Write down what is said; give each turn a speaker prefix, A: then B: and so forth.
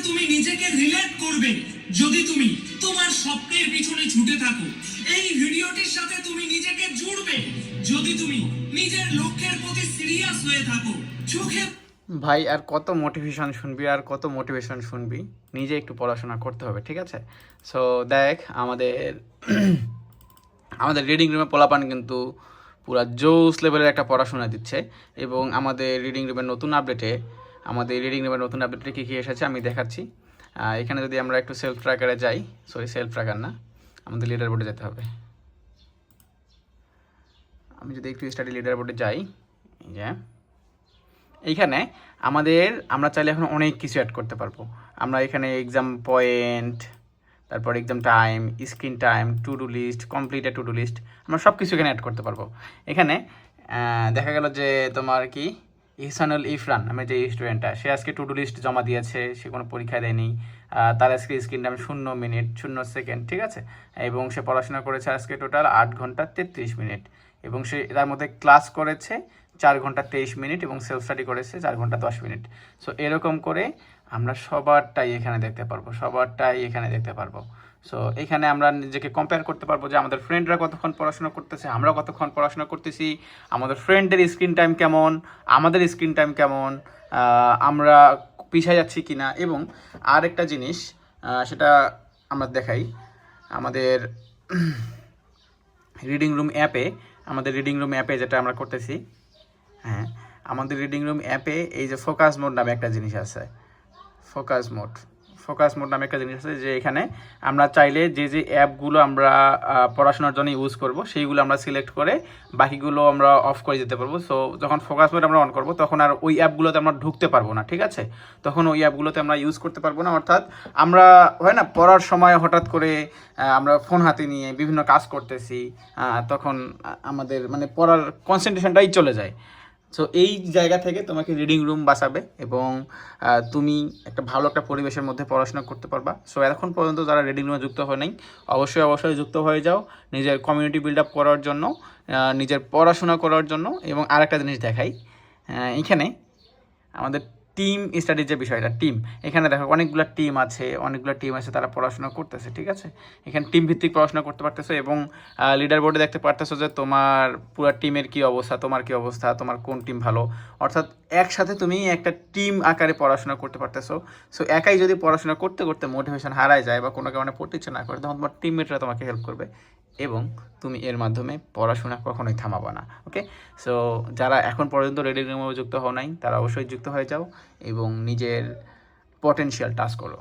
A: তুমি নিজেকে রিলেট করবে যদি তুমি তোমার স্বপ্নের পিছনে ছুটে থাকো। এই ভিডিওটির সাথে তুমি নিজেকে জুড়বে যদি তুমি নিজের লক্ষ্যের প্রতি সিরিয়াস হয়ে থাকো। চোখে
B: ভাই আর কত মোটিভেশন শুনবি, আর কত মোটিভেশন শুনবি, নিজে একটু পড়াশোনা করতে হবে, ঠিক আছে? সো দেখ, আমাদের রিডিং রুমে পোলাপান কিন্তু পুরা জোস লেভেলের একটা পড়াশোনা দিচ্ছে। এবং আমাদের রিডিং রুমের নতুন আপডেটে কী কী এসেছে আমি দেখাচ্ছি। এখানে যদি আমরা একটু সেলফ ট্র্যাকারে যাই, সেলফ ট্র্যাকার না, আমাদের লিডার বোর্ডে যেতে হবে। আমি যদি একটু স্টাডি লিডার বোর্ডে যাই, এই যে এইখানে আমরা চাইলে এখন অনেক কিছু অ্যাড করতে পারবো। আমরা এখানে এক্সাম পয়েন্ট, তারপর exam time, screen time, to do list, completed to do list, আমরা সব কিছু এখানে অ্যাড করতে পারবো। এখানে দেখা গেল যে তোমার কি ইহসানুল ইফরান নামে যে স্টুডেন্টটা, সে আজকে টু ডু লিস্ট জমা দিয়েছে, সে কোনো পরীক্ষা দেয়নি। তার আজকে স্ক্রিন টাইম 0 মিনিট 0 সেকেন্ড, ঠিক আছে? এবং সে পড়াশোনা করেছে আজকে টোটাল 8 ঘন্টা 33 মিনিট, এবং সে তার মধ্যে ক্লাস করেছে 4 ঘন্টা 23 মিনিট এবং সেলফ স্টাডি করেছে 4 ঘন্টা 10 মিনিট। সো এরকম করে আমরা সবারটাই এখানে দেখতে পারবো। সো এখানে আমরা নিজেকে কম্পেয়ার করতে পারবো যে আমাদের ফ্রেন্ডরা কতক্ষণ পড়াশোনা করতেছে, আমরা কতক্ষণ পড়াশোনা করতেছি, আমাদের ফ্রেন্ডের স্ক্রিন টাইম কেমন, আমাদের স্ক্রিন টাইম কেমন, আমরা পিছিয়ে যাচ্ছি কি না। এবং আরেকটা জিনিস, সেটা আমরা দেখাই আমাদের রিডিং রুম অ্যাপে যেটা আমরা করতেছি। হ্যাঁ, আমাদের রিডিং রুম অ্যাপে এই যে ফোকাস মোড নামে একটা জিনিস আছে, যে এখানে আমরা চাইলে যে অ্যাপগুলো আমরা পড়াশোনার জন্য ইউজ করব সেইগুলো আমরা সিলেক্ট করে বাকিগুলো আমরা অফ করে দিতে পারবো। সো যখন ফোকাস মোড আমরা অন করব তখন আর ওই অ্যাপগুলোতে আমরা ঢুকতে পারবো না, ঠিক আছে? তখন ওই অ্যাপগুলোতে আমরা ইউজ করতে পারবো না। অর্থাৎ আমরা হয় না, পড়ার সময় হঠাৎ করে আমরা ফোন হাতে নিয়ে বিভিন্ন কাজ করতেছি, তখন আমাদের মানে পড়ার কনসেন্ট্রেশনটাই চলে যায়। সো এই জায়গা থেকে তোমাকে রিডিং রুম বাঁচাবে এবং তুমি একটা ভালো একটা পরিবেশের মধ্যে পড়াশোনা করতে পারবা। সো এখন পর্যন্ত যারা রিডিং রুমে যুক্ত হয় নাই, অবশ্যই যুক্ত হয়ে যাও নিজের কমিউনিটি বিল্ড আপ করার জন্য, নিজের পড়াশোনা করার জন্য। এবং আরেকটা জিনিস দেখাই, এখানে আমাদের টিম স্টাডির যে বিষয়টা, এখানে দেখো অনেকগুলো টিম আছে, তারা পড়াশোনা করতেছে, ঠিক আছে? এখানে টিম ভিত্তিক পড়াশোনা করতে পারতেছো এবং লিডার বোর্ডে দেখতে পারতেছো যে তোমার পুরো টিমের কী অবস্থা, তোমার কোন টিম ভালো। অর্থাৎ একসাথে তুমি একটা টিম আকারে পড়াশোনা করতে পারতেছো। সো একাই যদি পড়াশোনা করতে করতে মোটিভেশন হারায় যায় বা কোনো কারণে পড়তে ইচ্ছে না করে, তখন তোমার টিমমেটরা তোমাকে হেল্প করবে এবং তুমি এর মাধ্যমে পড়াশোনা কখনোই থামাবো না। ওকে, সো যারা এখন পর্যন্ত রিডিং রুমে যুক্ত হও নাই, তারা অবশ্যই যুক্ত হয়ে যাও এবং নিজের পটেনশিয়াল টাচ করো।